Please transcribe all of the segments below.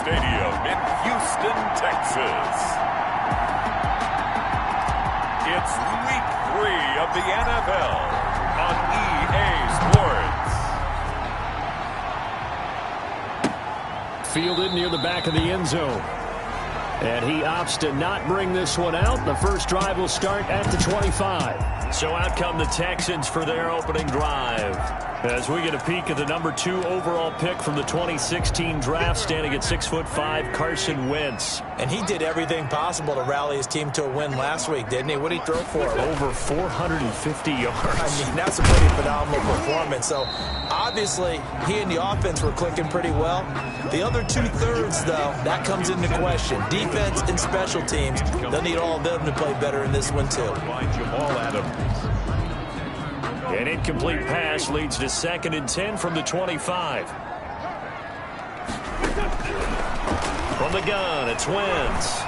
Stadium in Houston, Texas. It's Week 3 of the NFL on EA Sports. Fielded near the back of the end zone. And he opts to not bring this one out. The first drive will start at the 25. So out come the Texans for their opening drive. As we get a peek at the number 2 overall pick from the 2016 draft, standing at 6'5", Carson Wentz. And he did everything possible to rally his team to a win last week, didn't he? What did he throw for? Over 450 yards. I mean, that's a pretty phenomenal performance. So, obviously, he and the offense were clicking pretty well. The other 2/3, though, that comes into question. Defense and special teams, they'll need all of them to play better in this one, too. Jamal Adams. An incomplete pass leads to 2nd and 10 from the 25. From the gun, it's Wentz.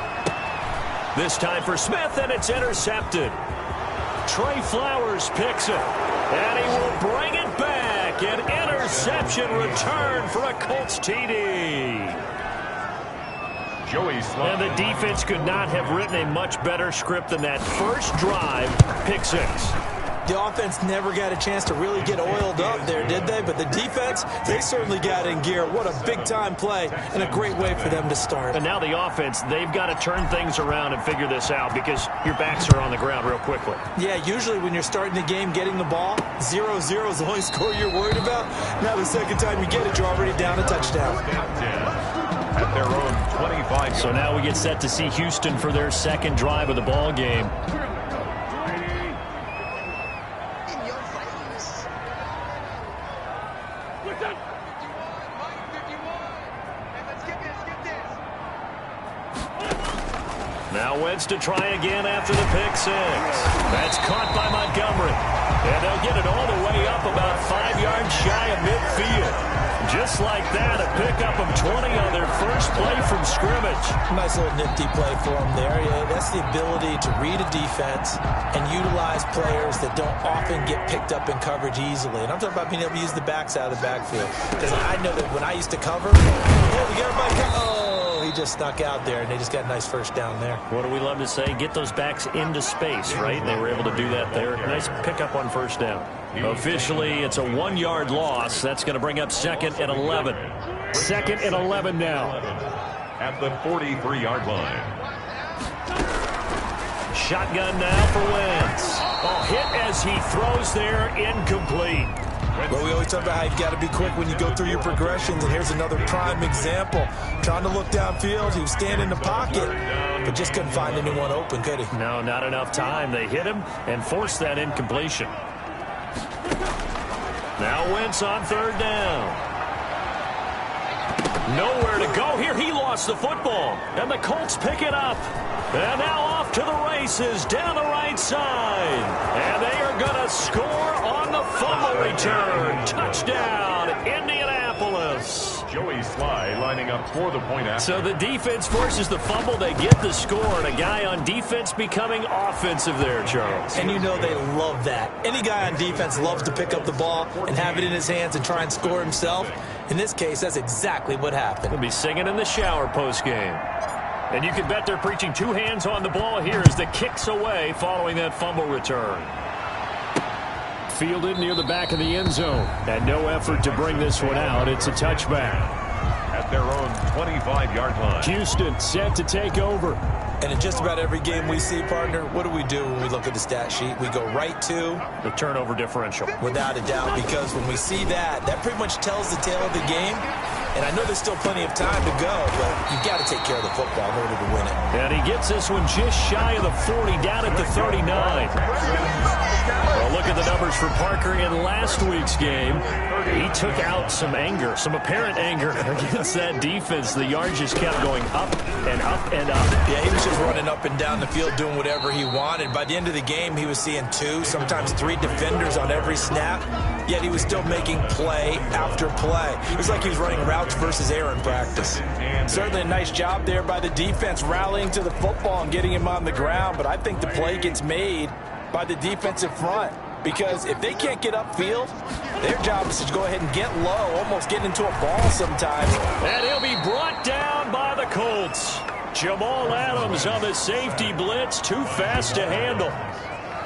This time for Smith, and it's intercepted. Trey Flowers picks it, and he will bring it back. An interception return for a Colts TD. Joey Slye. And the defense could not have written a much better script than that first drive, pick 6. The offense never got a chance to really get oiled up there, did they? But the defense, they certainly got in gear. What a big-time play and a great way for them to start. And now the offense, they've got to turn things around and figure this out because your backs are on the ground real quickly. Yeah, usually when you're starting the game getting the ball, 0-0 is the only score you're worried about. Now the second time you get it, you're already down a touchdown. At their own 25. So now we get set to see Houston for their second drive of the ball game. Now Wentz to try again after the pick 6. That's caught by Montgomery. And they'll get it all the way up about 5 yards shy of midfield. Just like that, a pickup of 20 on their first play from scrimmage. Nice little nifty play for them there. Yeah, that's the ability to read a defense and utilize players that don't often get picked up in coverage easily. And I'm talking about being able to use the backs out of the backfield. Because I know that when I used to cover, hey, we got everybody he just snuck out there, and they just got a nice first down there. What do we love to say? Get those backs into space, right? And they were able to do that there. Nice pickup on first down. Officially, it's a 1-yard loss. That's going to bring up 2nd and 11. 2nd and 11 now. At the 43-yard line. Shotgun now for Wentz. Hit as he throws there, incomplete. Well, we always talk about how you've got to be quick when you go through your progressions, and here's another prime example. Trying to look downfield, he was standing in the pocket, but just couldn't find anyone open, could he? No, not enough time. They hit him and forced that incompletion. Now Wentz on 3rd down. Nowhere to go here. He lost the football, and the Colts pick it up. And now off to the races down the right side. And they are going to score on the fumble return. Touchdown, Indianapolis. Joey Slye lining up for the point after. So the defense forces the fumble. They get the score, and a guy on defense becoming offensive there, Charles. And you know they love that. Any guy on defense loves to pick up the ball and have it in his hands and try and score himself. In this case, that's exactly what happened. He'll be singing in the shower post-game. And you can bet they're preaching 2 hands on the ball here as the kick's away following that fumble return. Fielded near the back of the end zone. And no effort to bring this one out. It's a touchback. At their own 25-yard line. Houston set to take over. And in just about every game we see, partner, what do we do when we look at the stat sheet? We go right to the turnover differential. Without a doubt, because when we see that, that pretty much tells the tale of the game. And I know there's still plenty of time to go, but you've got to take care of the football in order to win it. And he gets this one just shy of the 40, down at the 39. Well, look at the numbers for Parker in last week's game. He took out some anger, some apparent anger against that defense. The yards just kept going up and up and up. Yeah, he was just running up and down the field doing whatever he wanted. By the end of the game, he was seeing 2, sometimes 3 defenders on every snap, yet he was still making play after play. It was like he was running routes versus air in practice. Certainly a nice job there by the defense rallying to the football and getting him on the ground, but I think the play gets made by the defensive front. Because if they can't get upfield, their job is to go ahead and get low, almost get into a ball sometimes. And he'll be brought down the Colts. Jamal Adams on the safety blitz, too fast to handle.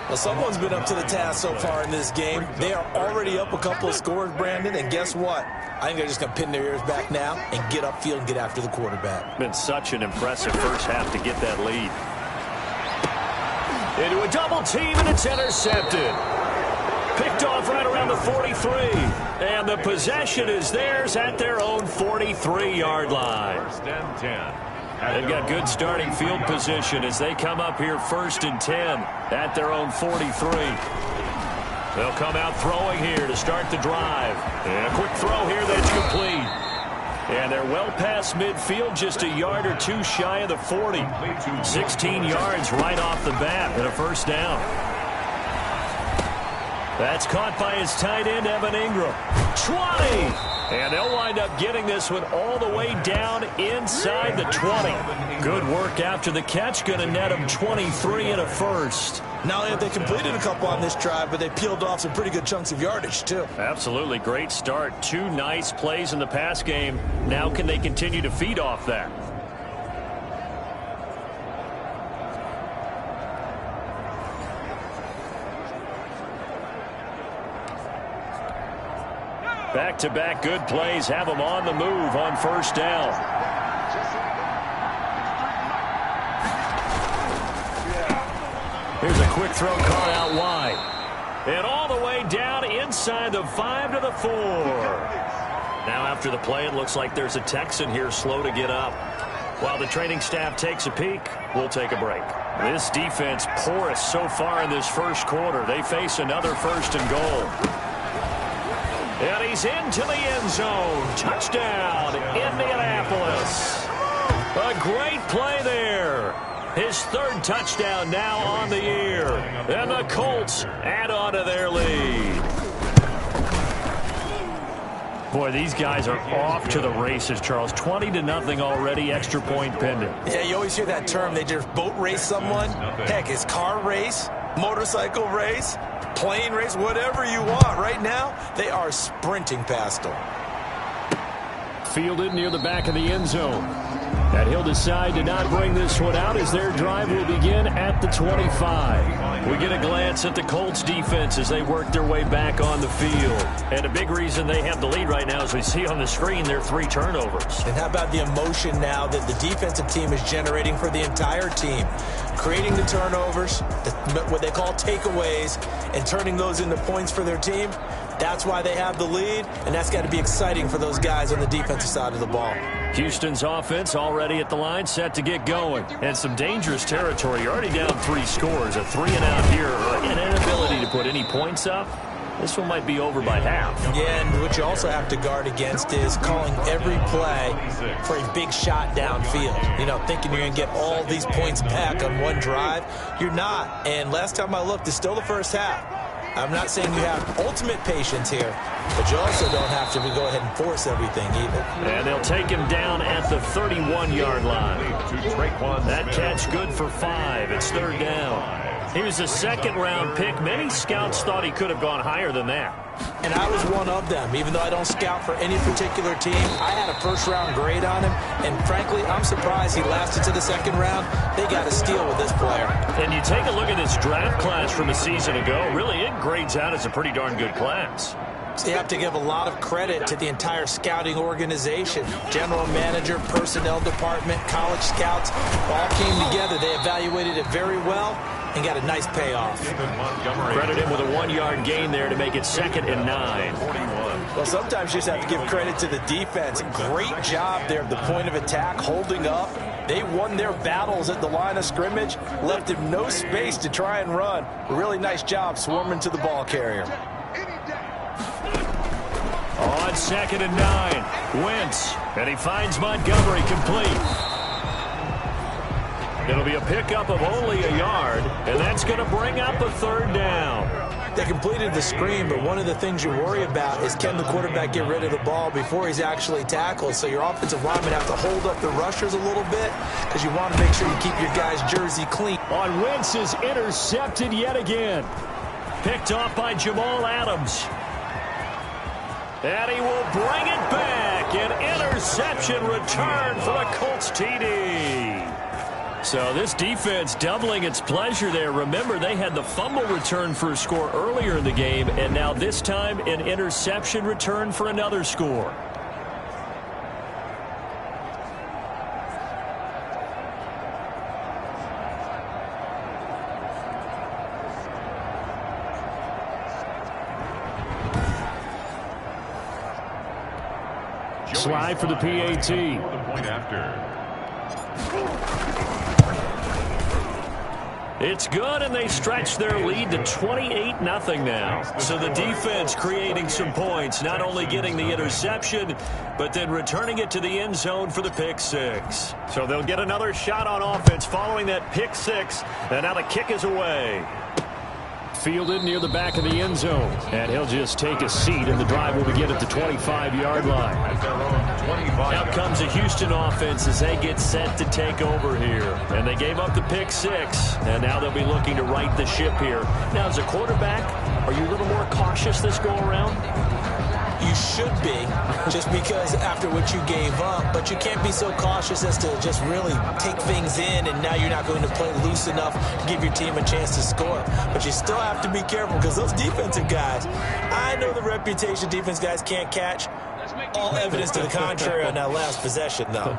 Well, someone's been up to the task so far in this game. They are already up a couple of scores, Brandon, and guess what? I think they're just going to pin their ears back now and get upfield and get after the quarterback. Been such an impressive first half to get that lead. Into a double team, and it's intercepted. Picked off right around the 43. And the possession is theirs at their own 43-yard line. First and 10. They've got good starting field position as they come up here 1st and 10 at their own 43. They'll come out throwing here to start the drive. And a quick throw here that's complete. And they're well past midfield, just a yard or two shy of the 40. 16 yards right off the bat and a first down. That's caught by his tight end, Evan Ingram. 20! And they'll wind up getting this one all the way down inside the 20. Good work after the catch. Going to net them 23 and a first. Not only have they completed a couple on this drive, but they peeled off some pretty good chunks of yardage, too. Absolutely. Great start. 2 nice plays in the pass game. Now can they continue to feed off that? Back-to-back good plays have them on the move on first down. Here's a quick throw caught out wide. And all the way down inside the 5 to the 4. Now after the play, it looks like there's a Texan here slow to get up. While the training staff takes a peek, we'll take a break. This defense porous so far in this first quarter. They face another 1st and goal. And he's into the end zone. Touchdown, Indianapolis. A great play there. His 3rd touchdown now on the year. And the Colts add on to their lead. Boy, these guys are off to the races, Charles. 20-0 already, extra point pending. Yeah, you always hear that term. They just boat race someone. Heck, it's car race, motorcycle race, plane race, whatever you want. Right now, they are sprinting past them. Fielded near the back of the end zone. And he'll decide to not bring this one out as their drive will begin at the 25. We get a glance at the Colts defense as they work their way back on the field. And a big reason they have the lead right now, as we see on the screen, their 3 turnovers. And how about the emotion now that the defensive team is generating for the entire team? Creating the turnovers, what they call takeaways, and turning those into points for their team. That's why they have the lead, and that's got to be exciting for those guys on the defensive side of the ball. Houston's offense already at the line, set to get going. And some dangerous territory. You're already down 3 scores. A 3-and-out here, an inability to put any points up. This one might be over by half. Yeah, and what you also have to guard against is calling every play for a big shot downfield. You know, thinking you're going to get all these points back on one drive. You're not. And last time I looked, it's still the first half. I'm not saying you have ultimate patience here, but you also don't have to go ahead and force everything either. And they'll take him down at the 31-yard line. That catch good for 5. It's 3rd down. He was a 2nd-round pick. Many scouts thought he could have gone higher than that. And I was one of them. Even though I don't scout for any particular team, I had a 1st-round grade on him. And frankly, I'm surprised he lasted to the 2nd round. They got a steal with this player. And you take a look at this draft class from a season ago. Really, it grades out as a pretty darn good class. So you have to give a lot of credit to the entire scouting organization. General manager, personnel department, college scouts all came together. They evaluated it very well and got a nice payoff. Credit him with a 1-yard gain there to make it 2nd and 9. Well, sometimes you just have to give credit to the defense. Great job there at the point of attack, holding up. They won their battles at the line of scrimmage, left him no space to try and run. A really nice job swarming to the ball carrier. On 2nd and 9, Wentz, and he finds Montgomery complete. It'll be a pickup of only a yard, and that's going to bring up a 3rd down. They completed the screen, but one of the things you worry about is can the quarterback get rid of the ball before he's actually tackled. So your offensive linemen have to hold up the rushers a little bit because you want to make sure you keep your guy's jersey clean. On Wentz is intercepted yet again. Picked off by Jamal Adams. And he will bring it back. back, an interception return for a Colts TD. So this defense doubling its pleasure there. Remember, they had the fumble return for a score earlier in the game, and now this time an interception return for another score. Slide for the PAT. The point after. It's good, and they stretch their lead to 28-0 now. So the defense creating some points, not only getting the interception, but then returning it to the end zone for the pick six. So they'll get another shot on offense following that pick six, and now the kick is away. Fielded near the back of the end zone, and he'll just take a seat, and the drive will begin at the 25-yard line. Out comes the Houston offense as they get set to take over here. And they gave up the pick six, and now they'll be looking to right the ship here. Now, as a quarterback, are you a little more cautious this go-around? You should be, just because after what you gave up, but you can't be so cautious as to just really take things in, and now you're not going to play loose enough to give your team a chance to score. But you still have to be careful because those defensive guys, I know the reputation defense guys can't catch. All evidence to the contrary on that last possession, though.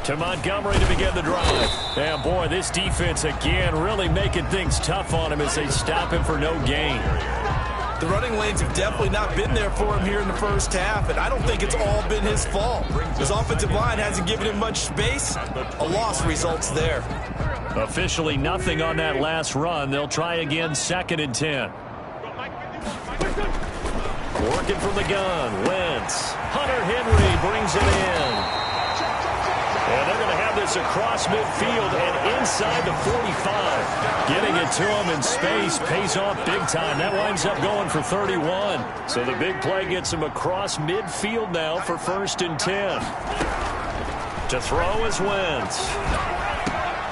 To Montgomery to begin the drive. And boy, this defense again really making things tough on him as they stop him for no gain. The running lanes have definitely not been there for him here in the first half, and I don't think it's all been his fault. His offensive line hasn't given him much space. A loss results there. Officially nothing on that last run. They'll try again, 2nd and 10. Working from the gun, Wentz. Hunter Henry brings it in. And they're going to have this across midfield and inside the 45. Getting it to him in space pays off big time. That winds up going for 31. So the big play gets him across midfield now for 1st and 10. To throw is Wentz.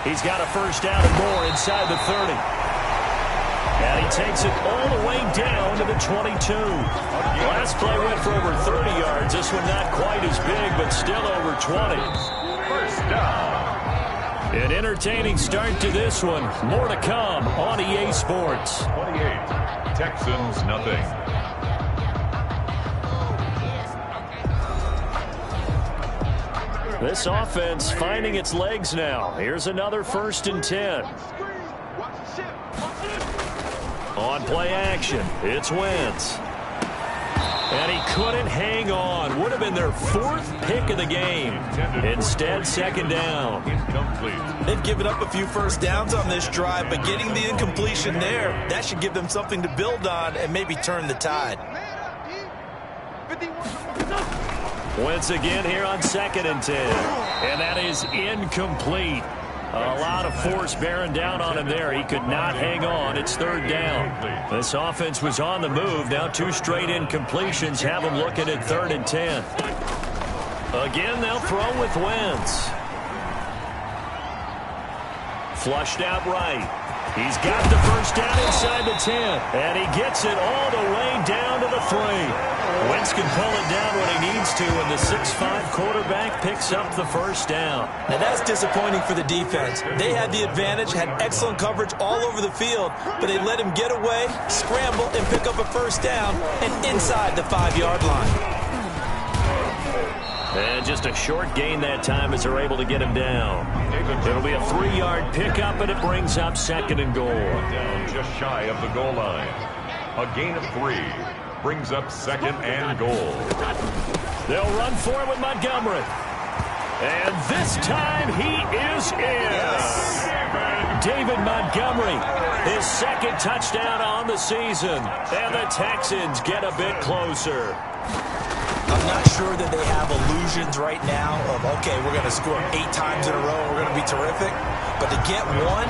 He's got a first down and more inside the 30. And he takes it all the way down to the 22. Last play went for over 30 yards. This one not quite as big, but still over 20. First down. An entertaining start to this one. More to come on EA Sports. 28. Texans nothing. This offense finding its legs now. Here's another 1st and 10. On play action, it's Wentz. And he couldn't hang on. Would have been their 4th pick of the game. Instead, 2nd down. Incomplete. They've given up a few first downs on this drive, but getting the incompletion there, that should give them something to build on and maybe turn the tide. Wentz again here on 2nd and 10. And that is incomplete. A lot of force bearing down on him there. He could not hang on. It's 3rd down. This offense was on the move. Now 2 straight incompletions have them looking at 3rd and 10. Again, they'll throw with Wentz. Flushed out right. He's got the first down inside the 10. And he gets it all the way down to the 3. Wentz can pull it down when he needs to, and the 6'5" quarterback picks up the first down. Now that's disappointing for the defense. They had the advantage, had excellent coverage all over the field, but they let him get away, scramble, and pick up a first down, and inside the 5-yard line. And just a short gain that time as they're able to get him down. It'll be a 3-yard pickup, and it brings up 2nd and goal. Down just shy of the goal line. A gain of 3. Brings up 2nd and goal. They'll run for it with Montgomery. And this time he is in. Yes. David Montgomery, his 2nd touchdown on the season. And the Texans get a bit closer. I'm not sure that they have illusions right now of, okay, we're going to score 8 times in a row, we're going to be terrific. But to get one,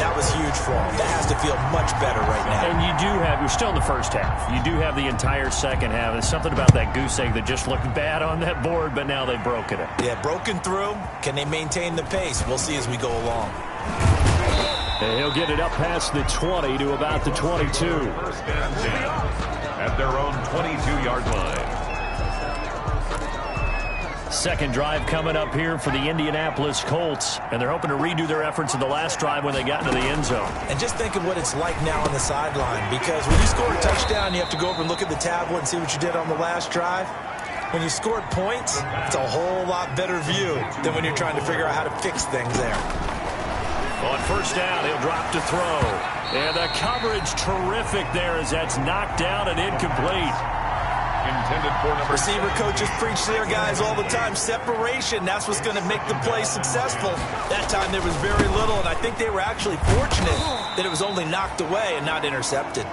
that was huge for them. That has to feel much better right now. And you do have, you're still in the first half. You do have the entire second half. There's something about that goose egg that just looked bad on that board, but now they've broken it. Yeah, broken through. Can they maintain the pace? We'll see as we go along. And he'll get it up past the 20 to about the 22. First and 10. at their own 22-yard line. Second drive coming up here for the Indianapolis Colts, and they're hoping to redo their efforts in the last drive when they got into the end zone. And just think of what it's like now on the sideline, because when you score a touchdown, you have to go over and look at the tablet and see what you did on the last drive. When you scored points, it's a whole lot better view than when you're trying to figure out how to fix things there. On first down, he'll drop to throw. And the coverage terrific there as that's knocked down and incomplete. Intended for number Receiver coaches preach to their guys all the time. Separation, that's what's going to make the play successful. That time there was very little, and I think they were actually fortunate that it was only knocked away and not intercepted.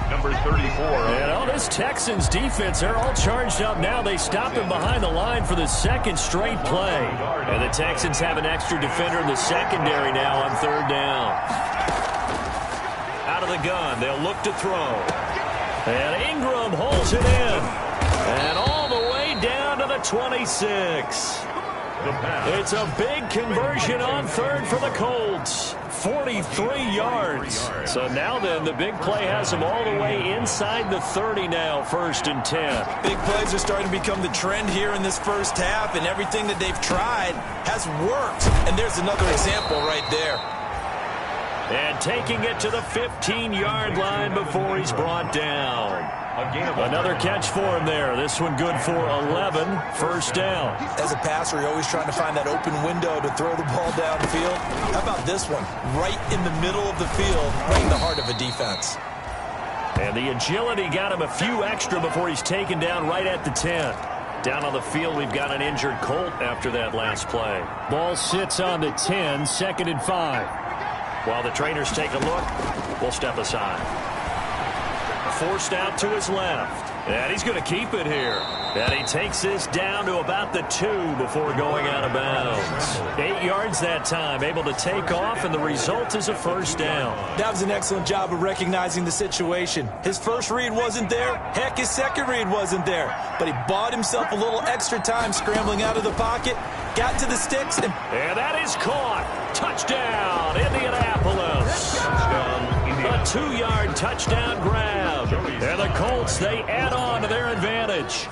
number 34. And all this Texans defense, they're all charged up now. They stop him behind the line for the second straight play. And the Texans have an extra defender in the secondary now on third down. Out of the gun, they'll look to throw. And Ingram holds it in. And all the way down to the 26. It's a big conversion on third for the Colts. 43 yards. So now then, the big play has them all the way inside the 30 now, 1st and 10. Big plays are starting to become the trend here in this first half, and everything that they've tried has worked. And there's another example right there. And taking it to the 15-yard line before he's brought down. Another catch for him there. This one good for 11. 1st down. As a passer, you're always trying to find that open window to throw the ball downfield. How about this one? Right in the middle of the field, right in the heart of a defense. And the agility got him a few extra before he's taken down right at the 10. Down on the field, we've got an injured Colt after that last play. Ball sits on the 10, 2nd and 5. While the trainers take a look, we'll step aside. Forced out to his left. And he's going to keep it here. And he takes this down to about the 2 before going out of bounds. 8 yards that time, able to take off, and the result is a 1st down. That was an excellent job of recognizing the situation. His first read wasn't there. Heck, his second read wasn't there. But he bought himself a little extra time scrambling out of the pocket, got to the sticks, and that is caught. Touchdown, Indianapolis. A 2-yard touchdown grab. And the Colts, they add on to their advantage.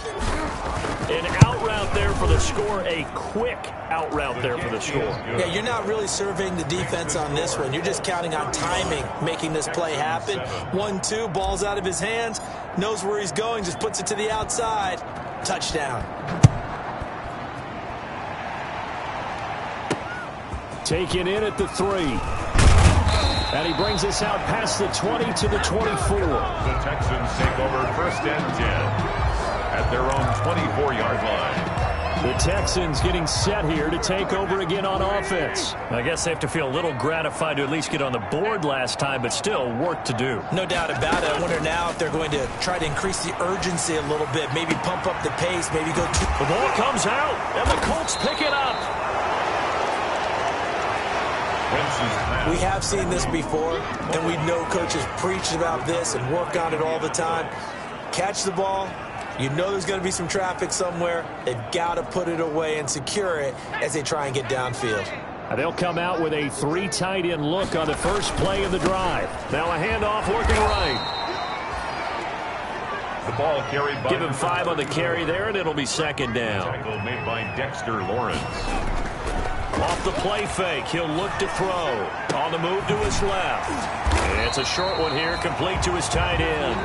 An out route there for the score. A quick out route there for the score. Yeah, you're not really surveying the defense on this one. You're just counting on timing, making this play happen. 1-2, ball's out of his hands. Knows where he's going, just puts it to the outside. Touchdown. Taken in at the 3. And he brings us out past the 20 to the 24. The Texans take over 1st and 10 at their own 24-yard line. The Texans getting set here to take over again on offense. I guess they have to feel a little gratified to at least get on the board last time, but still work to do. No doubt about it. I wonder now if they're going to try to increase the urgency a little bit, maybe pump up the pace, maybe go too... The ball comes out, and the Colts pick it up. We have seen this before, and we know coaches preach about this and work on it all the time. Catch the ball. You know there's going to be some traffic somewhere. They've got to put it away and secure it as they try and get downfield. They'll come out with a 3 tight end look on the first play of the drive. Now a handoff working right. The ball carried by... Give him 5 on the carry there, and it'll be 2nd down. Tackle made by Dexter Lawrence. Off the play fake, he'll look to throw. On the move to his left. It's a short one here, complete to his tight end.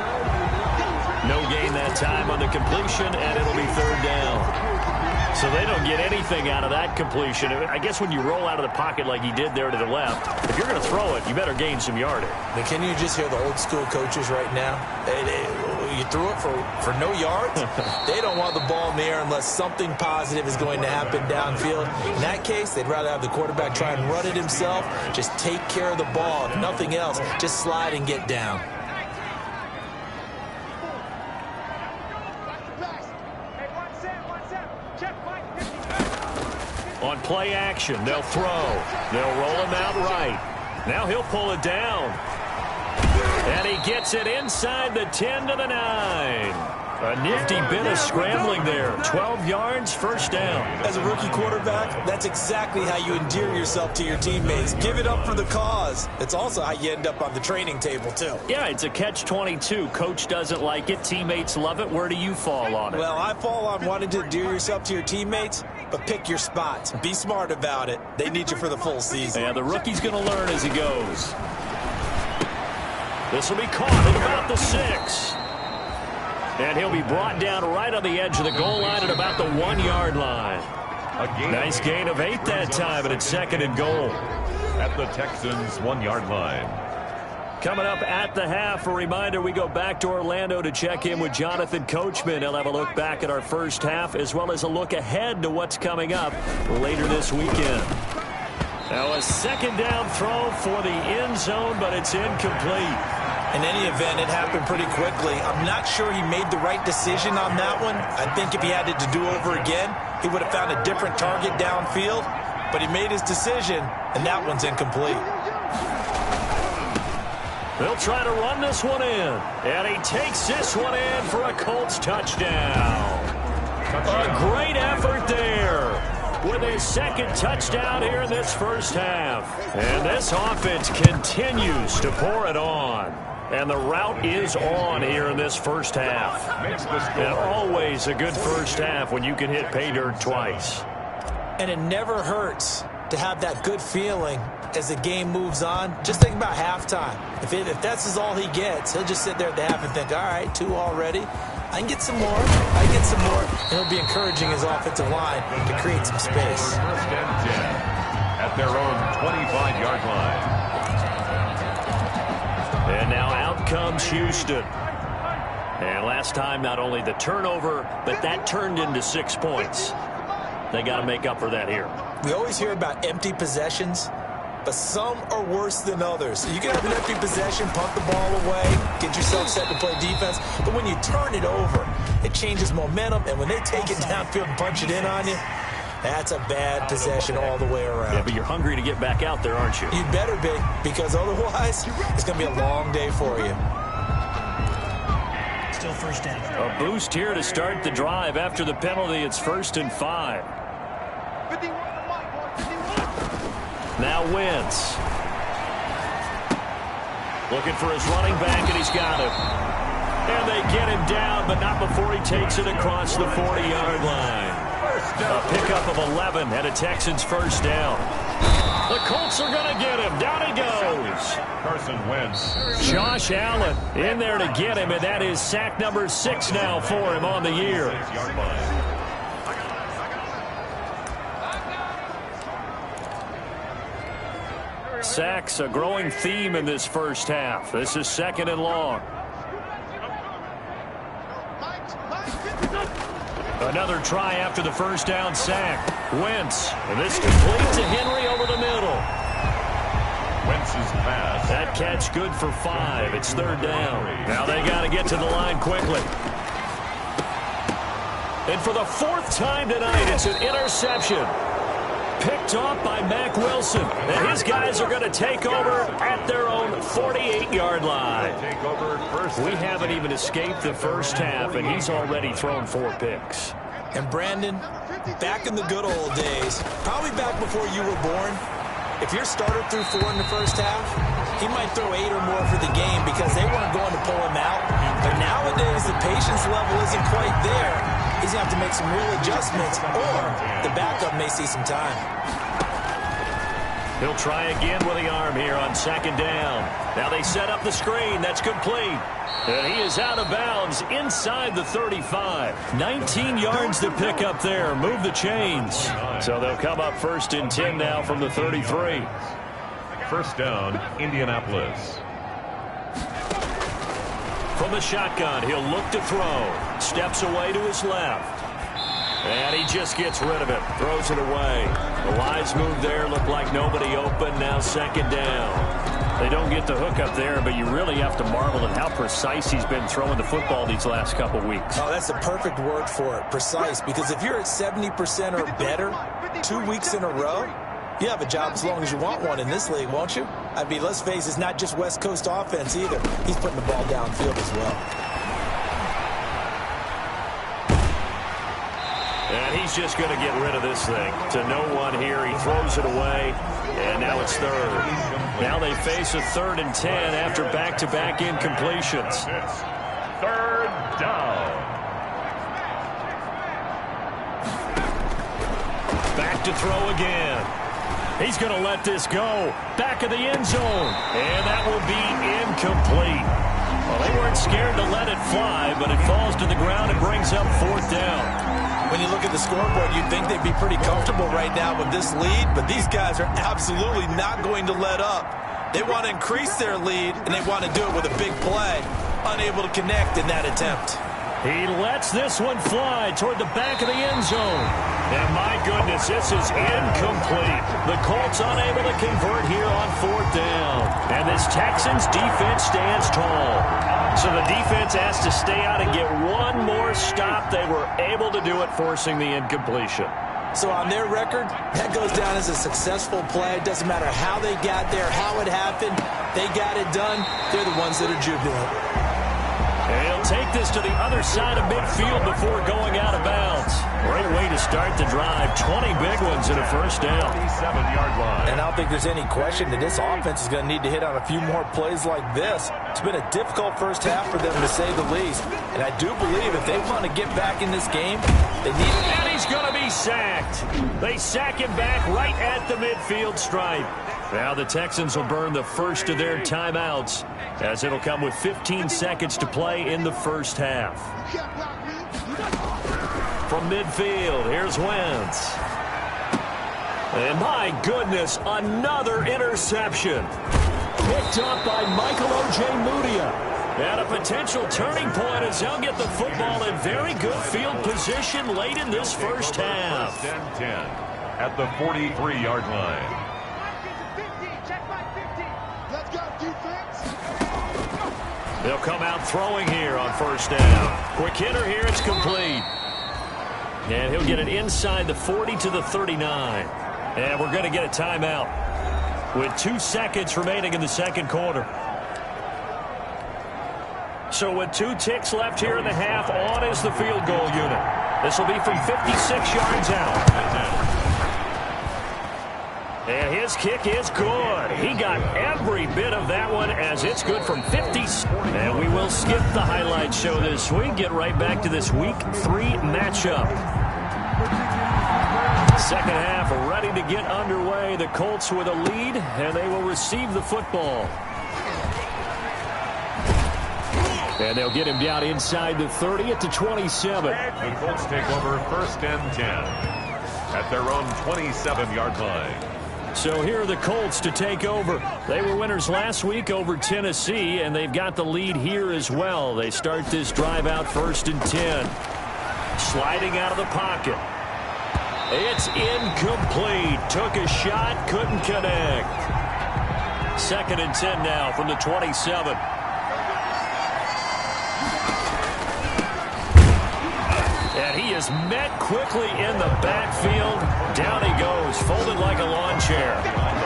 No gain that time on the completion, and it'll be 3rd down. So they don't get anything out of that completion. I guess when you roll out of the pocket like he did there to the left, if you're going to throw it, you better gain some yardage. But can you just hear the old school coaches right now? You threw it for no yards? They don't want the ball in the air unless something positive is going to happen downfield. In that case, they'd rather have the quarterback try and run it himself. Just take care of the ball. If nothing else, just slide and get down. On play action, they'll throw. They'll roll him out right. Now he'll pull it down. And he gets it inside the 10 to the 9. A nifty bit of scrambling there. 12 yards, first down. As a rookie quarterback, that's exactly how you endear yourself to your teammates. Give it up for the cause. It's also how you end up on the training table, too. Yeah, it's a catch-22. Coach doesn't like it. Teammates love it. Where do you fall on it? Well, I fall on wanting to endear yourself to your teammates, but pick your spots. Be smart about it. They need you for the full season. Yeah, the rookie's going to learn as he goes. This will be caught at about the 6. And he'll be brought down right on the edge of the goal line at about the 1-yard line. Nice gain of 8 that time, and it's 2nd and goal. At the Texans' 1-yard line. Coming up at the half, a reminder, we go back to Orlando to check in with Jonathan Coachman. He'll have a look back at our first half, as well as a look ahead to what's coming up later this weekend. Now a 2nd down throw for the end zone, but it's incomplete. In any event, it happened pretty quickly. I'm not sure he made the right decision on that one. I think if he had it to do over again, he would have found a different target downfield. But he made his decision, and that one's incomplete. They'll try to run this one in. And he takes this one in for a Colts touchdown. A great effort there with his 2nd touchdown here in this first half. And this offense continues to pour it on. And the route is on here in this first half. And always a good first half when you can hit pay dirt twice. And it never hurts to have that good feeling as the game moves on. Just think about halftime. If that's all he gets, he'll just sit there at the half and think, all right, 2 already. I can get some more. I can get some more. And he'll be encouraging his offensive line to create some space. 1st and 10 at their own 25-yard line. And now out comes Houston. And last time, not only the turnover, but that turned into 6 points. They got to make up for that here. We always hear about empty possessions, but some are worse than others. You can have an empty possession, punt the ball away, get yourself set to play defense, but when you turn it over, it changes momentum, and when they take it downfield and punch it in on you, that's a bad possession all the way around. Yeah, but you're hungry to get back out there, aren't you? You'd better be, because otherwise, it's going to be a long day for you. Still first down. A boost here to start the drive. After the penalty, it's 1st and 5. Now Wentz. Looking for his running back, and he's got him. And they get him down, but not before he takes it across the 40-yard line. A pickup of 11 and a Texans first down. The Colts are going to get him. Down he goes. Carson Wentz. Josh Allen in there to get him, and that is sack number 6 now for him on the year. 6-yard line. Sacks, a growing theme in this first half. This is 2nd and long. Another try after the first down sack. Wentz, and this complete to Henry over the middle. Wentz's pass. That catch good for 5. It's 3rd down. Now they got to get to the line quickly. And for the 4th time tonight, it's an interception. Picked off by Mack Wilson. And his guys are going to take over at their own 48-yard line. We haven't even escaped the first half, and he's already thrown 4 picks. And Brandon, back in the good old days, probably back before you were born, if your starter threw 4 in the first half, he might throw 8 or more for the game because they weren't going to pull him out. But nowadays, the patience level isn't quite there. He's going to have to make some real adjustments, or the backup may see some time. He'll try again with the arm here on 2nd down. Now they set up the screen. That's complete. And he is out of bounds inside the 35. 19 yards to pick up there. Move the chains. So they'll come up 1st and 10 now from the 33. 1st down, Indianapolis. From the shotgun, he'll look to throw. Steps away to his left. And he just gets rid of it. Throws it away. The wise move there. Looked like nobody open. Now 2nd down. They don't get the hook up there, but you really have to marvel at how precise he's been throwing the football these last couple weeks. Oh, that's the perfect word for it, precise. Because if you're at 70% or better 2 weeks in a row, you have a job as long as you want one in this league, won't you? I mean, let's face it, it's not just West Coast offense either. He's putting the ball downfield as well. he's just going to get rid of this thing. To no one here. He throws it away, and now it's third. Now they face a 3rd and 10 after back-to-back incompletions. Third down. Back to throw again. He's going to let this go. Back of the end zone. And that will be incomplete. Well, they weren't scared to let it fly, but it falls to the ground and brings up 4th down. When you look at the scoreboard, you'd think they'd be pretty comfortable right now with this lead, but these guys are absolutely not going to let up. They want to increase their lead, and they want to do it with a big play. Unable to connect in that attempt. He lets this one fly toward the back of the end zone. And my goodness, this is incomplete. The Colts unable to convert here on 4th down. And this Texans defense stands tall. So the defense has to stay out and get one more stop. They were able to do it, forcing the incompletion. So on their record, that goes down as a successful play. It doesn't matter how they got there, how it happened. They got it done. They're the ones that are jubilant. And he'll take this to the other side of midfield before going out of bounds. Great way to start the drive. 20 big ones and a first down. 37-yard line. And I don't think there's any question that this offense is going to need to hit on a few more plays like this. It's been a difficult first half for them, to say the least. And I do believe if they want to get back in this game, they need... And he's going to be sacked. They sack him back right at the midfield stripe. Now the Texans will burn the first of their timeouts, as it'll come with 15 seconds to play in the first half. From midfield, here's Wentz. And my goodness, another interception. Picked up by Michael Ojemudia. And a potential turning point as they'll get the football in very good field position late in this first half. First and 10 at the 43-yard line. They'll come out throwing here on first down. Quick hitter here, it's complete. And he'll get it inside the 40 to the 39. And we're going to get a timeout with 2 seconds remaining in the second quarter. So with 2 ticks left here in the half, on is the field goal unit. This will be from 56 yards out. And his kick is good. He got every bit of that one, as it's good from 50. And we will skip the highlight show this week. Get right back to this Week 3 matchup. Second half ready to get underway. The Colts with a lead, and they will receive the football. And they'll get him down inside the 30 at the 27. The Colts take over first and 10 at their own 27-yard line. So here are the Colts to take over. They were winners last week over Tennessee, and they've got the lead here as well. They start this drive out first and 10. Sliding out of the pocket. It's incomplete. Took a shot, couldn't connect. Second and 10 now from the 27. And he is met quickly in the backfield. Down he goes, folded like a lawn chair.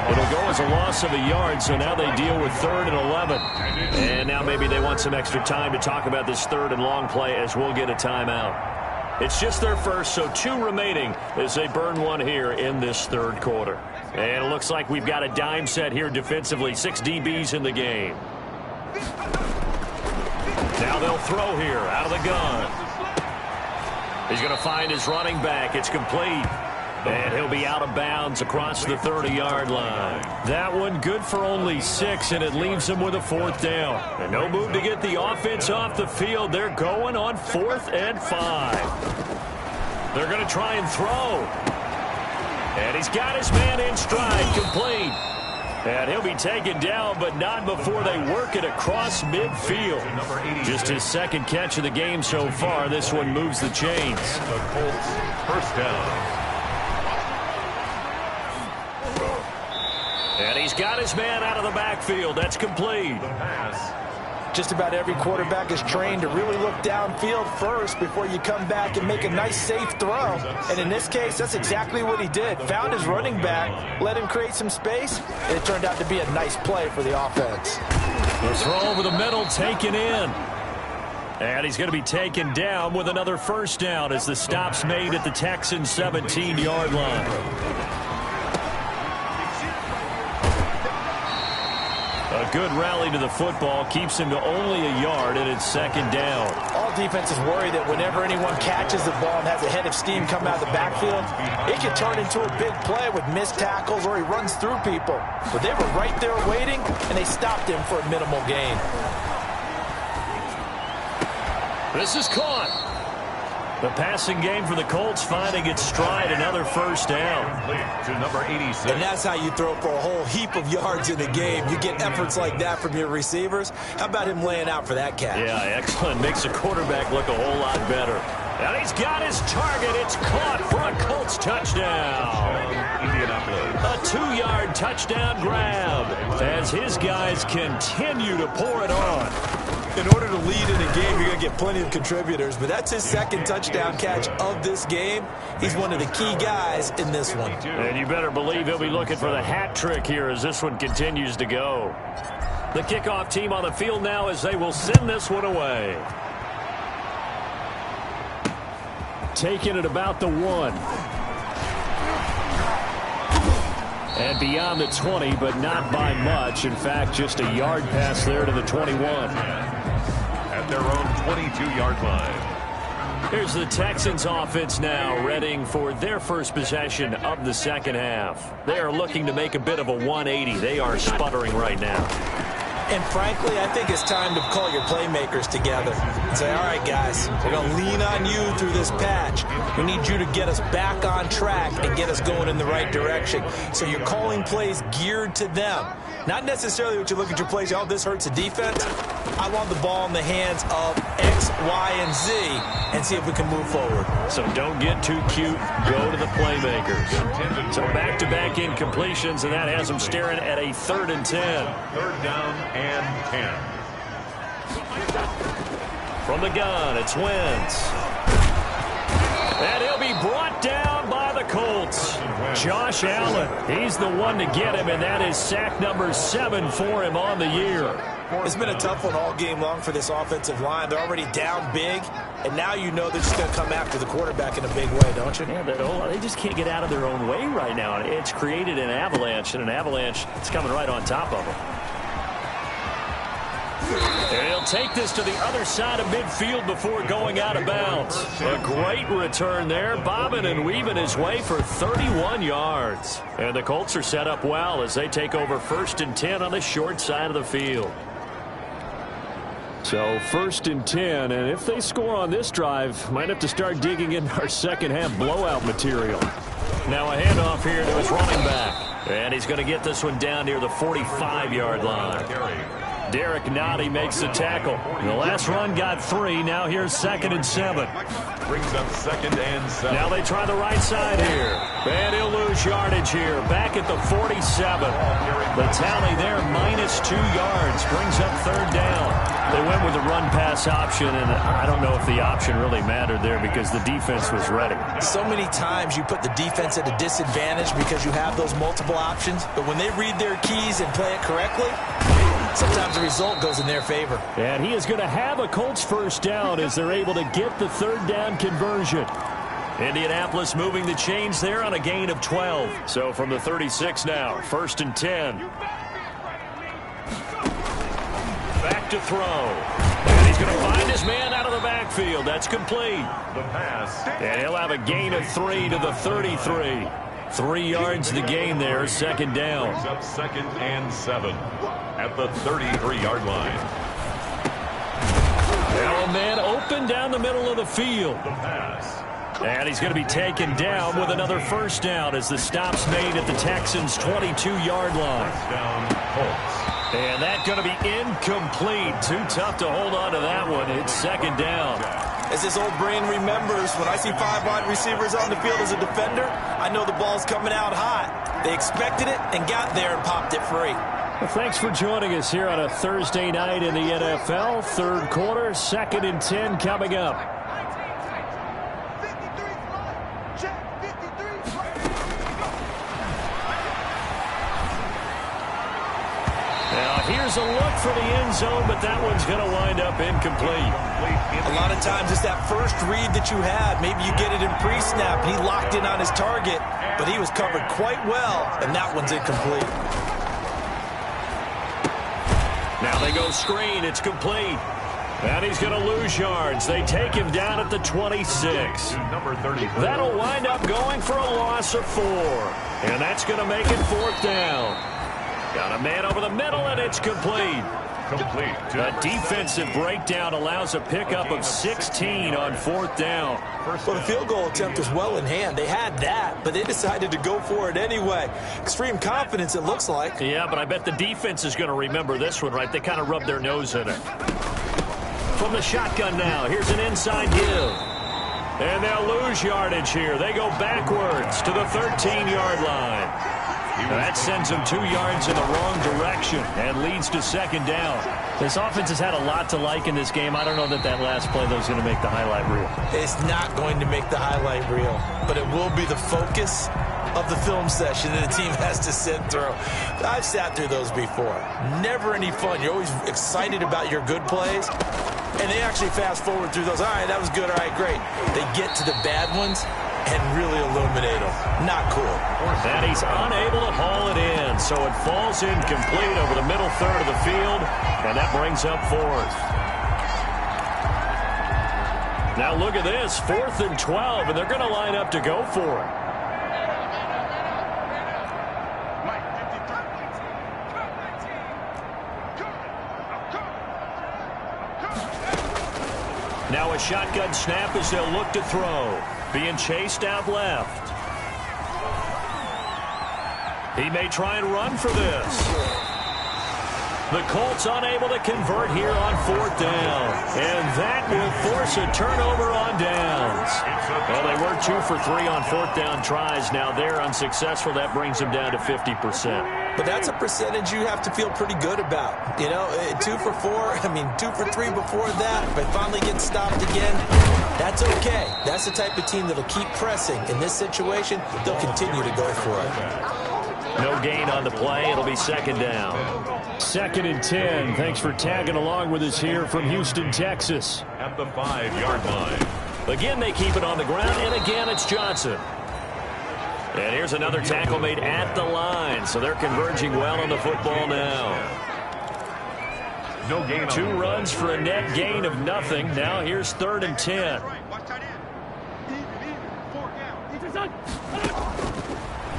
It'll go as a loss of a yard, so now they deal with 3rd and 11. And now maybe they want some extra time to talk about this 3rd and long play, as we'll get a timeout. It's just their first, so 2 remaining as they burn one here in this third quarter. And it looks like we've got a dime set here defensively. 6 DBs in the game. Now they'll throw here out of the gun. He's going to find his running back. It's complete. And he'll be out of bounds across the 30-yard line. That one good for only 6, and it leaves him with a 4th down. And no move to get the offense off the field. They're going on 4th and 5. They're going to try and throw. And he's got his man in stride, complete. And he'll be taken down, but not before they work it across midfield. Just his second catch of the game so far. This one moves the chains. The Colts first down. And he's got his man out of the backfield. That's complete. The pass. Just about every quarterback is trained to really look downfield first before you come back and make a nice, safe throw. And in this case, that's exactly what he did. Found his running back, let him create some space, and it turned out to be a nice play for the offense. The throw over the middle taken in. And he's going to be taken down with another first down as the stop's made at the Texans' 17-yard line. A good rally to the football keeps him to only a yard, and it's second down. All defenses worry that whenever anyone catches the ball and has a head of steam come out of the backfield, it can turn into a big play with missed tackles or he runs through people. But they were right there waiting, and they stopped him for a minimal gain. This is caught. The passing game for the Colts finding its stride, another first down. To number 86. And that's how you throw for a whole heap of yards in the game. You get efforts like that from your receivers. How about him laying out for that catch? Yeah, excellent. Makes the quarterback look a whole lot better. And he's got his target. It's caught for a Colts touchdown. A 2-yard touchdown grab as his guys continue to pour it on. In order to lead in a game, you're going to get plenty of contributors, but that's his second touchdown catch of this game. He's one of the key guys in this one. And you better believe he'll be looking for the hat trick here as this one continues to go. The kickoff team on the field now as they will send this one away. Taking it about the 1. And beyond the 20, but not by much. In fact, just a yard pass there to the 21. At their own 22-yard line. Here's the Texans offense now, readying for their first possession of the second half. They are looking to make a bit of a 180. They are sputtering right now. And frankly, I think it's time to call your playmakers together and say, all right, guys, we're going to lean on you through this patch. We need you to get us back on track and get us going in the right direction. So you're calling plays geared to them. Not necessarily what you look at your plays, oh, this hurts the defense. I want the ball in the hands of X, Y, and Z and see if we can move forward. So don't get too cute. Go to the playmakers. So back-to-back incompletions, and that has them staring at a 3rd and 10. 3rd down and 10. From the gun, it's Wentz. And he'll be brought down by the Colts. Josh Allen, he's the one to get him, and that is sack number 7 for him on the year. It's been a tough one all game long for this offensive line. They're already down big, and now you know they're just going to come after the quarterback in a big way, don't you? Yeah, they just can't get out of their own way right now. It's created an avalanche, and an avalanche is coming right on top of them. And he'll take this to the other side of midfield before going out of bounds. A great return there, bobbing and weaving his way for 31 yards. And the Colts are set up well as they take over 1st and 10 on the short side of the field. So 1st and 10, and if they score on this drive, might have to start digging in our second half blowout material. Now a handoff here to his running back. And he's going to get this one down near the 45-yard line. Derek Nottie makes the tackle. The last run got 3. Now here's 2nd and 7. Brings up 2nd and 7. Now they try the right side here. And he'll lose yardage here. Back at the 47. The tally there, -2 yards. Brings up 3rd down. They went with the run-pass option, and I don't know if the option really mattered there because the defense was ready. So many times you put the defense at a disadvantage because you have those multiple options, but when they read their keys and play it correctly, sometimes the result goes in their favor. And he is going to have a Colts first down as they're able to get the 3rd down conversion. Indianapolis moving the chains there on a gain of 12. So from the 36 now, 1st and 10. Back to throw. And he's going to find his man out of the backfield. That's complete. The pass. And he'll have a gain of 3 to the 33. 3 yards to gain there, 2nd down. Brings up 2nd and 7 at the 33-yard line. Now a man open down the middle of the field. The pass. And he's going to be taken down with another first down as the stop's made at the Texans' 22-yard line. First down, Colts. And that's going to be incomplete. Too tough to hold on to that one. It's 2nd down. As this old brain remembers, when I see 5 wide receivers on the field as a defender, I know the ball's coming out hot. They expected it and got there and popped it free. Well, thanks for joining us here on a Thursday night in the NFL. 3rd quarter, 2nd and 10 coming up. Now here's a look for the end zone, but that one's going to wind up incomplete. A lot of times it's that first read that you had. Maybe you get it in pre-snap. He locked in on his target, but he was covered quite well, and that one's incomplete. Now they go screen. It's complete. And he's going to lose yards. They take him down at the 26. That'll wind up going for a loss of 4. And that's going to make it 4th down. Got a man over the middle, and it's complete. A defensive breakdown allows a pickup of 16 on 4th down. Well, the field goal attempt was well in hand. They had that, but they decided to go for it anyway. Extreme confidence, it looks like. Yeah, but I bet the defense is going to remember this one, right? They kind of rubbed their nose in it. From the shotgun now, here's an inside give. And they'll lose yardage here. They go backwards to the 13-yard line. That sends them 2 yards in the wrong direction and leads to 2nd down. This offense has had a lot to like in this game. I don't know that last play, though, is going to make the highlight reel. It's not going to make the highlight reel, but it will be the focus of the film session that the team has to sit through. I've sat through those before. Never any fun. You're always excited about your good plays, and they actually fast forward through those. All right, that was good. All right, great. They get to the bad ones and really illuminate them. Not cool. And he's unable to haul it in, so it falls incomplete over the middle third of the field, and that brings up 4th. Now look at this, 4th and 12, and they're going to line up to go for it. Now a shotgun snap as they'll look to throw. Being chased out left. He may try and run for this. The Colts unable to convert here on 4th down. And that will force a turnover on downs. Well, they were 2 for 3 on 4th down tries. Now they're unsuccessful. That brings them down to 50%. But that's a percentage you have to feel pretty good about. You know, 2 for 4, 2 for 3 before that. If they finally get stopped again, that's okay. That's the type of team that'll keep pressing. In this situation, they'll continue to go for it. No gain on the play. It'll be 2nd down. 2nd and 10. Thanks for tagging along with us here from Houston, Texas. At the 5-yard line. Again, they keep it on the ground, and again, it's Johnson. And here's another tackle made at the line, so they're converging well on the football now. No gain. 2 runs for a net gain of nothing. Now here's 3rd and 10.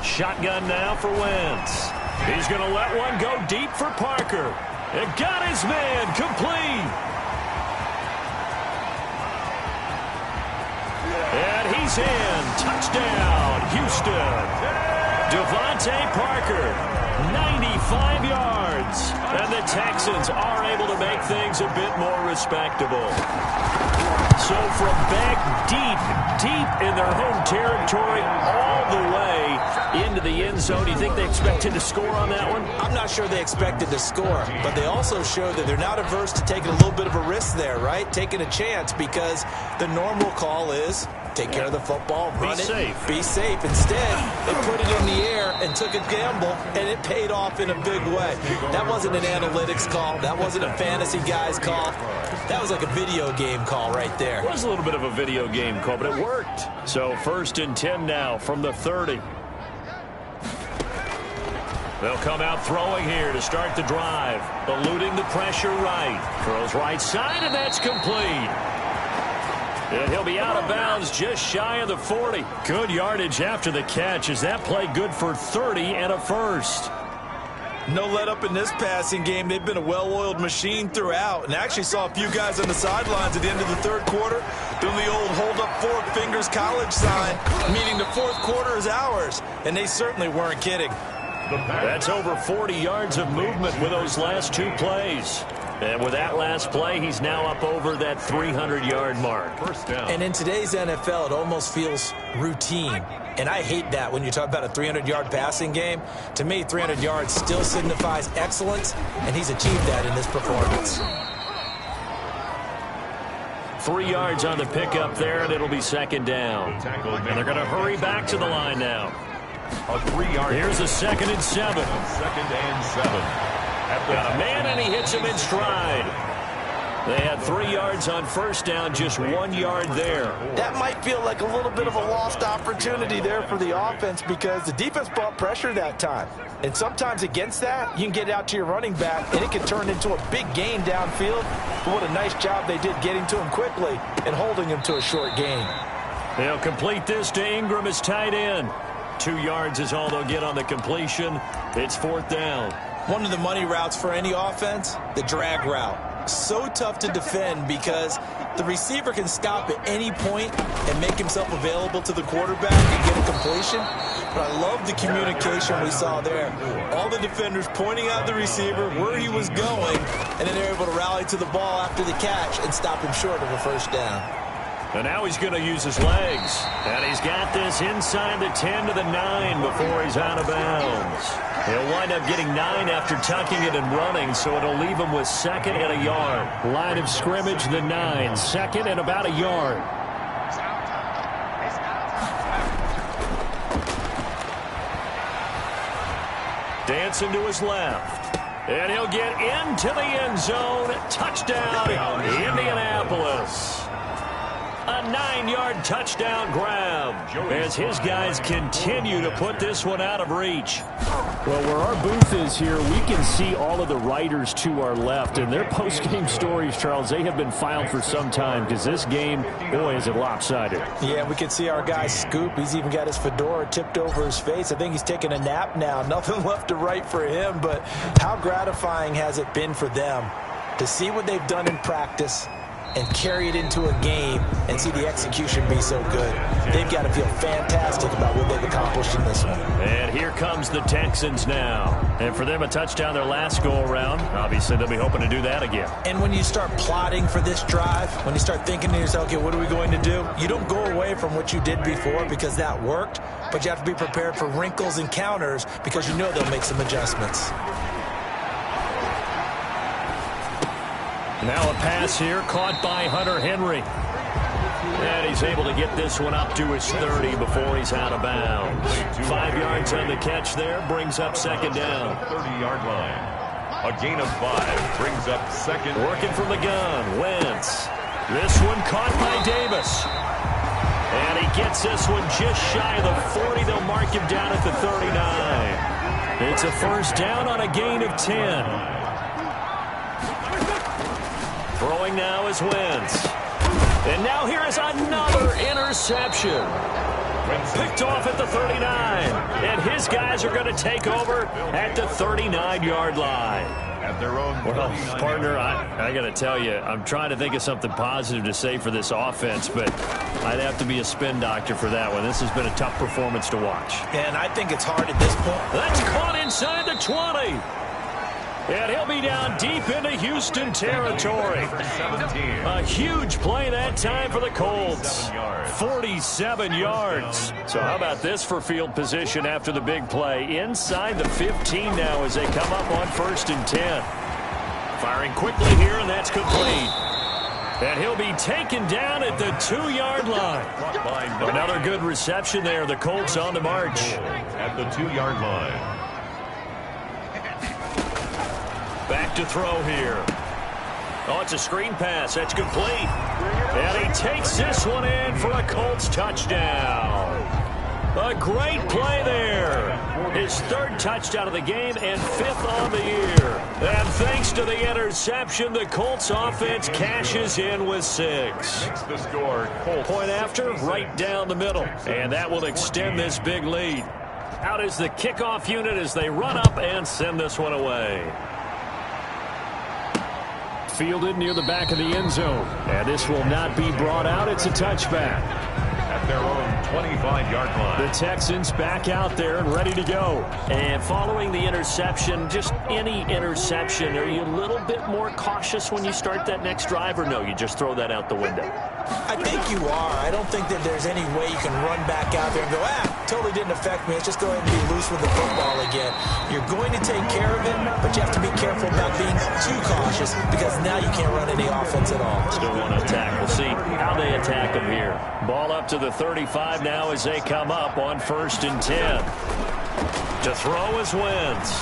Shotgun now for Wentz. He's going to let one go deep for Parker. It got his man complete. And he's in. Touchdown, Houston. Devontae Parker, 95 yards. And the Texans are able to make things a bit more respectable. So from back deep in their home territory, all the way into the end zone. Do you think they expected to score on that one? I'm not sure they expected to score, but they also showed that they're not averse to taking a little bit of a risk there, right? Taking a chance, because the normal call is take care of the football, run it, be safe. Instead, they put it in the air and took a gamble, and it paid off in a big way. That wasn't an analytics call. That wasn't a fantasy guy's call. That was like a video game call right there. It was a little bit of a video game call, but it worked. So 1st and 10 now from the 30. They'll come out throwing here to start the drive. Eluding the pressure right. Throws right side, and that's complete. And he'll be out of bounds just shy of the 40. Good yardage after the catch. Is that play good for 30 and a first? No let up in this passing game. They've been a well-oiled machine throughout, and actually saw a few guys on the sidelines at the end of the 3rd quarter doing the old hold up 4 fingers college sign, meaning the 4th quarter is ours, and they certainly weren't kidding. That's over 40 yards of movement with those last 2 plays. And with that last play, he's now up over that 300-yard mark. First down. And in today's NFL, it almost feels routine. And I hate that when you talk about a 300-yard passing game. To me, 300 yards still signifies excellence, and he's achieved that in this performance. 3 yards on the pickup there, and it'll be 2nd down. And they're going to hurry back to the line now. A 3-yard. Here's a 2nd and 7. 2nd and 7. Got a man, and he hits him in stride. They had 3 yards on first down, just 1 yard there. That might feel like a little bit of a lost opportunity there for the offense because the defense brought pressure that time. And sometimes against that, you can get out to your running back, and it can turn into a big gain downfield. But what a nice job they did getting to him quickly and holding him to a short gain. They'll complete this to Ingram as tight end. 2 yards is all they'll get on the completion. It's 4th down. One of the money routes for any offense, the drag route. So tough to defend because the receiver can stop at any point and make himself available to the quarterback and get a completion. But I love the communication we saw there. All the defenders pointing out the receiver where he was going, and then they're able to rally to the ball after the catch and stop him short of a first down. And now he's going to use his legs. And he's got this inside the 10 to the 9 before he's out of bounds. He'll wind up getting 9 after tucking it and running, so it'll leave him with 2nd and a yard. Line of scrimmage, the 9. 2nd and about a yard. Dancing to his left. And he'll get into the end zone. Touchdown, Indianapolis. A 9-yard touchdown grab as his guys continue to put this one out of reach. Well, where our booth is here, we can see all of the writers to our left. And their post-game stories, Charles, they have been filed for some time because this game, boy, is it lopsided. Yeah, we can see our guy Scoop. He's even got his fedora tipped over his face. I think he's taking a nap now. Nothing left to write for him, but how gratifying has it been for them to see what they've done in practice and carry it into a game and see the execution be so good. They've got to feel fantastic about what they've accomplished in this one. And here comes the Texans now. And for them, a touchdown their last go-around. Obviously, they'll be hoping to do that again. And when you start plotting for this drive, when you start thinking to yourself, okay, what are we going to do? You don't go away from what you did before because that worked, but you have to be prepared for wrinkles and counters because you know they'll make some adjustments. Now a pass here, caught by Hunter Henry. And he's able to get this one up to his 30 before he's out of bounds. 5 yards on the catch there, brings up 2nd down. 30-yard line. A gain of 5 brings up 2nd. Working from the gun, Wentz. This one caught by Davis. And he gets this one just shy of the 40. They'll mark him down at the 39. It's a first down on a gain of 10. Throwing now is Wentz. And now here is another interception. Picked off at the 39. And his guys are going to take over at the 39-yard line. At their own. Well, partner, I got to tell you, I'm trying to think of something positive to say for this offense, but I'd have to be a spin doctor for that one. This has been a tough performance to watch. And I think it's hard at this point. That's caught inside the 20. And he'll be down deep into Houston territory. 17. A huge play that time for the Colts. 47 yards. So how about this for field position after the big play? Inside the 15 now as they come up on 1st and 10. Firing quickly here, and that's complete. And he'll be taken down at the 2-yard line. Another good reception there. The Colts on the march. At the 2-yard line. Back to throw here. Oh, it's a screen pass. That's complete. And he takes this one in for a Colts touchdown. A great play there. His 3rd touchdown of the game and 5th on the year. And thanks to the interception, the Colts offense cashes in with 6. Makes the score. Colts. Point after, right down the middle. And that will extend this big lead. Out is the kickoff unit as they run up and send this one away. Fielded near the back of the end zone. And this will not be brought out. It's a touchback. At their own 25-yard line. The Texans back out there and ready to go. And following the interception, just any interception, are you a little bit more cautious when you start that next drive, or no, you just throw that out the window? I think you are. I don't think that there's any way you can run back out there and go, totally didn't affect me. Let's just go ahead and be loose with the football again. You're going to take care of it, but you have to be careful about being too cautious because now you can't run any offense at all. Still want to attack. We'll see how they attack them here. Ball up to the 35 now as they come up on 1st and 10. To throw is Wentz.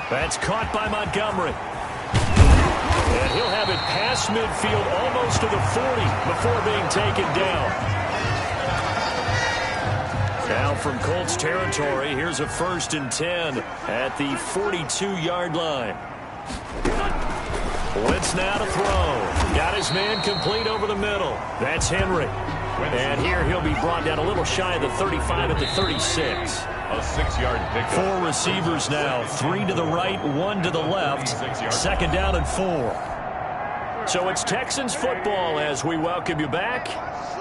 That's caught by Montgomery. And he'll have it past midfield almost to the 40 before being taken down. Now from Colts territory, here's a 1st and 10 at the 42-yard line. Blitz now to throw. Got his man complete over the middle. That's Henry. And here he'll be brought down a little shy of the 35 at the 36. A 6-yard pickup. 4 receivers now. 3 to the right, 1 to the left. 2nd down and 4. So it's Texans football as we welcome you back.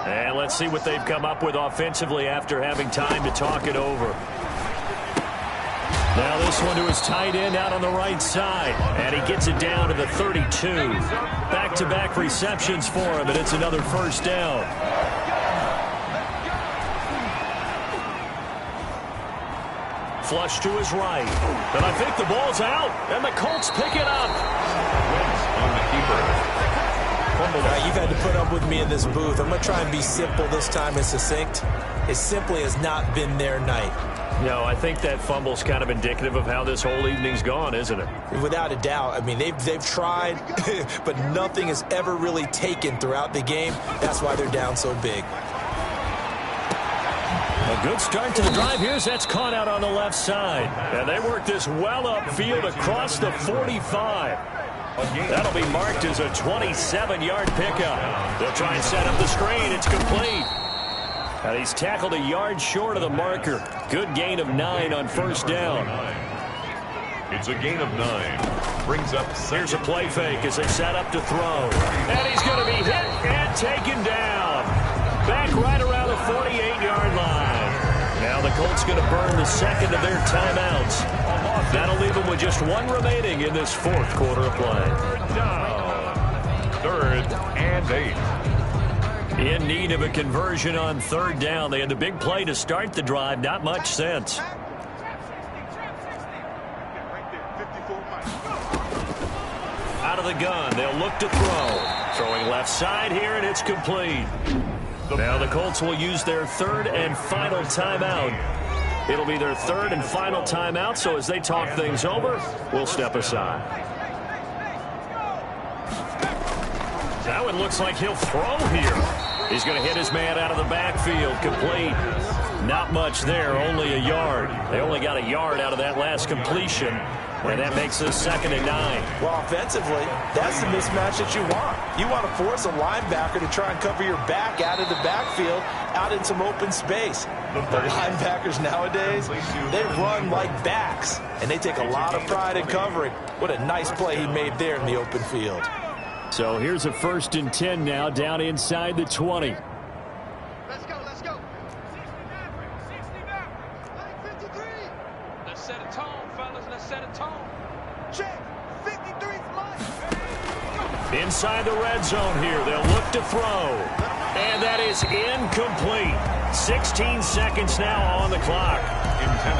And let's see what they've come up with offensively after having time to talk it over. Now this one to his tight end out on the right side. And he gets it down to the 32. Back-to-back receptions for him, and it's another 1st down. Flush to his right. And I think the ball's out. And the Colts pick it up. Wins on the keeper. You've had to put up with me in this booth. I'm going to try and be simple this time and succinct. It simply has not been their night. No, I think that fumble's kind of indicative of how this whole evening's gone, isn't it? Without a doubt. I mean, they've tried, but nothing has ever really taken throughout the game. That's why they're down so big. A good start to the drive. That's caught out on the left side. And they work this well upfield across the 45. That'll be marked as a 27-yard pickup. They'll try and set up the screen. It's complete. And he's tackled a yard short of the marker. Good gain of 9 on 1st down. It's a gain of 9. Brings up 2nd. Here's a play fake as they set up to throw. And he's going to be hit and taken down. Back right around the 48-yard line. Now the Colts going to burn the 2nd of their timeouts. That'll leave them with just 1 remaining in this 4th quarter of play. Down. 3rd and 8. In need of a conversion on 3rd down. They had the big play to start the drive. Not much sense. Out of the gun. They'll look to throw. Throwing left side here, and it's complete. Now the Colts will use their 3rd and final timeout. It'll be their 3rd and final timeout, so as they talk things over, we'll step aside. Now it looks like he'll throw here. He's going to hit his man out of the backfield. Complete. Not much there, only a yard. They only got a yard out of that last completion. And that makes this 2nd and 9. Well, offensively, that's the mismatch that you want. You want to force a linebacker to try and cover your back out of the backfield, out in some open space. The linebackers nowadays, they run like backs, and they take a lot of pride in covering. What a nice play he made there in the open field. So here's a 1st and 10 now, down inside the 20. Let's go, let's go. 53. Let's set a tone, fellas. Let's set a tone. Check. 53's mine. Inside the red zone here. They'll look to throw. And that is incomplete. 16 seconds now on the clock.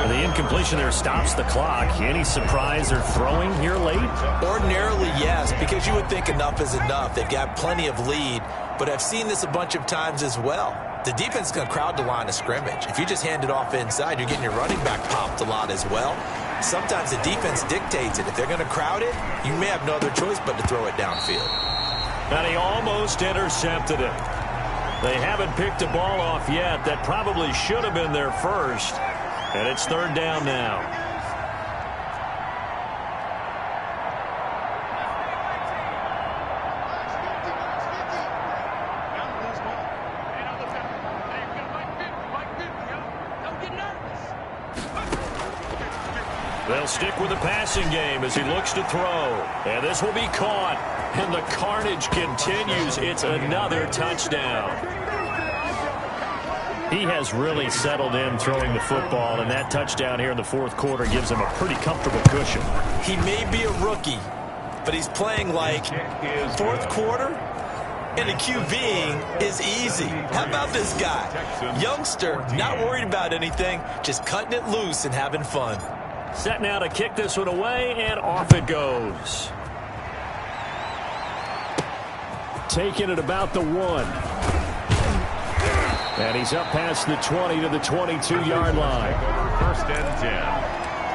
The incompletion there stops the clock. Any surprise they're throwing here late? Ordinarily, yes, because you would think enough is enough. They've got plenty of lead, but I've seen this a bunch of times as well. The defense is going to crowd the line of scrimmage. If you just hand it off inside, you're getting your running back popped a lot as well. Sometimes the defense dictates it. If they're going to crowd it, you may have no other choice but to throw it downfield. And he almost intercepted it. They haven't picked a ball off yet. That probably should have been their first. And it's 3rd down now. They'll stick with the passing game as he looks to throw. And this will be caught. And the carnage continues. It's another touchdown. He has really settled in throwing the football, and that touchdown here in the 4th quarter gives him a pretty comfortable cushion. He may be a rookie, but he's playing like 4th quarter, and the QBing is easy. How about this guy? Youngster, not worried about anything, just cutting it loose and having fun. Set now to kick this one away, and off it goes. Taking it about the 1. And he's up past the 20 to the 22-yard line. 1st and 10.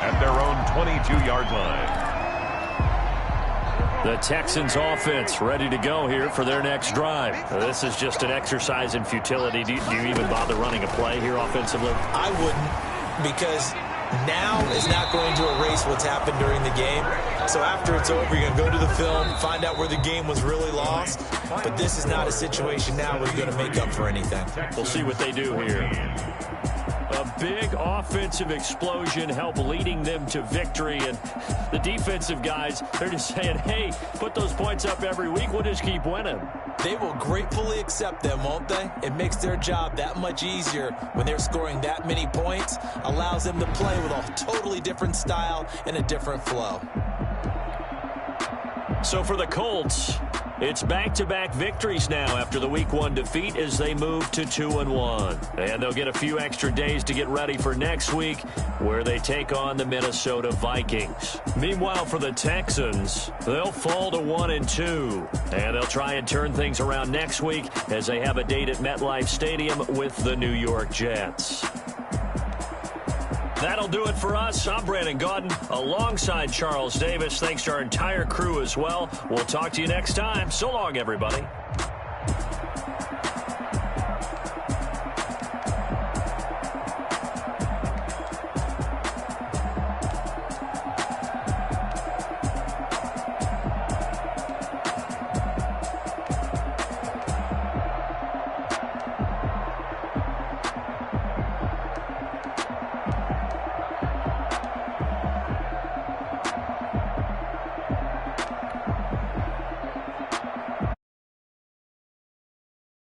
at their own 22-yard line. The Texans offense ready to go here for their next drive. This is just an exercise in futility. Do you even bother running a play here offensively? I wouldn't, because now is not going to erase what's happened during the game. So after it's over, you're going to go to the film, find out where the game was really lost. But this is not a situation now where you're going to make up for anything. We'll see what they do here. A big offensive explosion helped leading them to victory. And the defensive guys, they're just saying, hey, put those points up every week. We'll just keep winning. They will gratefully accept them, won't they? It makes their job that much easier when they're scoring that many points. Allows them to play with a totally different style and a different flow. So for the Colts, it's back-to-back victories now after the Week 1 defeat as they move to 2-1. And they'll get a few extra days to get ready for next week, where they take on the Minnesota Vikings. Meanwhile, for the Texans, they'll fall to 1-2. And they'll try and turn things around next week as they have a date at MetLife Stadium with the New York Jets. That'll do it for us. I'm Brandon Gaudin alongside Charles Davis. Thanks to our entire crew as well. We'll talk to you next time. So long, everybody.